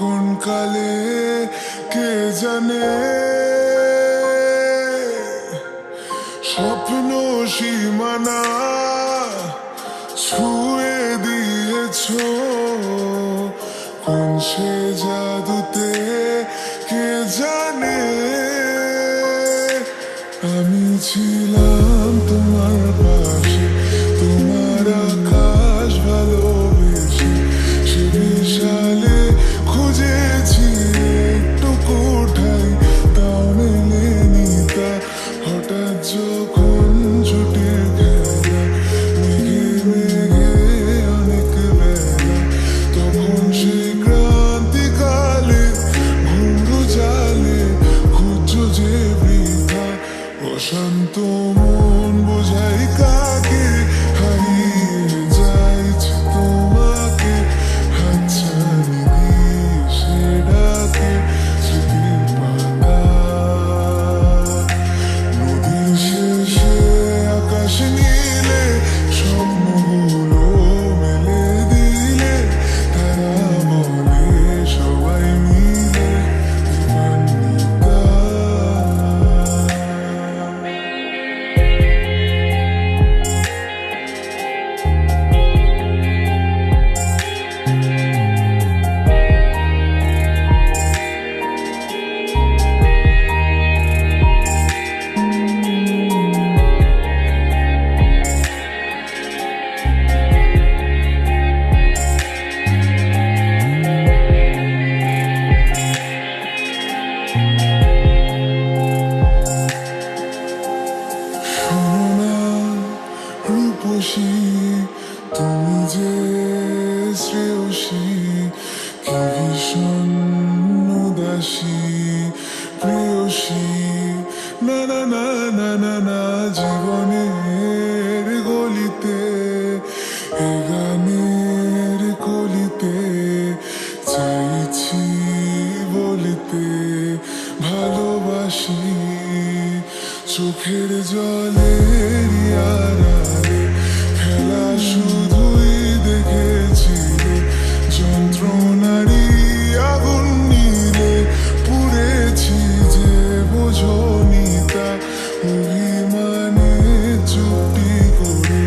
কোন কালে কে জানে স্বপ্ন সীমানা ছুঁয়ে দিয়েছ কোন সে জাদুতে কে জানে আমি ছিলাম তোমার পাশে তোমার আকাশ ভালোবেসে সে বিশালে খুঁজেছি একটু কোঠায় তাও মেলেনি তা হঠাৎ যখন ছুটির খেলা মেঘে মেঘে অনেক বেলা তখন সেই ক্রান্তিকালে ঘুমরু জালে খুঁজো যে বৃথা অশান্ত মন বোঝাই কাকে হারিয়ে যাইছে তোমাকে হাতছানি দিয়ে সে ডাকে স্মৃতির পাতা নদী শেষে আকাশ নীলে স্বপ্নগুলো মেলে দিলে তারা বলে সবাই মিলে দিবান্বিতা রূপসী তুমি যে শ্রেয়সী কি ভীষণ উদাসী প্রেয়সী না না না না না না জীবনের গলিতে এ গানের কলিতে চাইছি বলিতে ভালোবাসি চোখের জলের আড়ালে খেলা শুধুই দেখেছিলে যন্ত্রণারই আগুন নিলে পুড়েছি যে বোঝনি তা অভিমানে চুপটি করে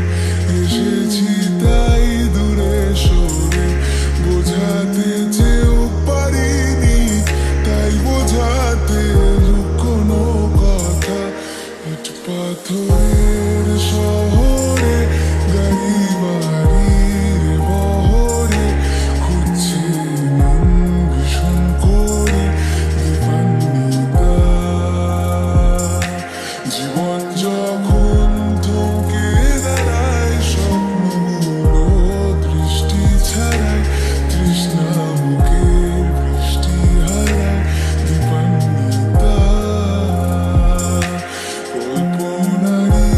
এসেছি তাই দূরে সরে বোঝাতে চেয়েও পারিনি তাই বোঝাতে কোনো কথা ইট পাথরের শহরে গাড়ি বাড়ির বহরে খুঁজছে মন ভীষণ করে দিবান্বিতা জীবন যখন থমকে দাঁড়ায় স্বপ্নগুলো দৃষ্টি ছাড়ায় তৃষ্ণা বুকের বৃষ্টি হারায় দিবান্বিতা কল্পনারই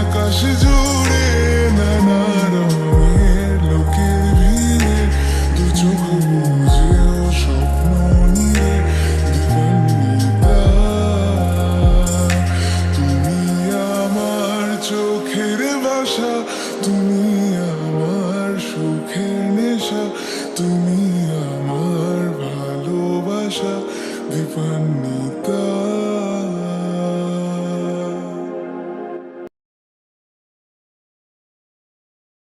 আকাশ জুড়ে নানা রঙের লোকের ভিড়ে দু চোখ বুঝেও স্বপ্ন নিয়ে দিবান্বিতা তুমি আমার চোখের ভাষা তুমি আমার সুখের নেশা তুমি আমার ভালোবাসা দিবান্বিতা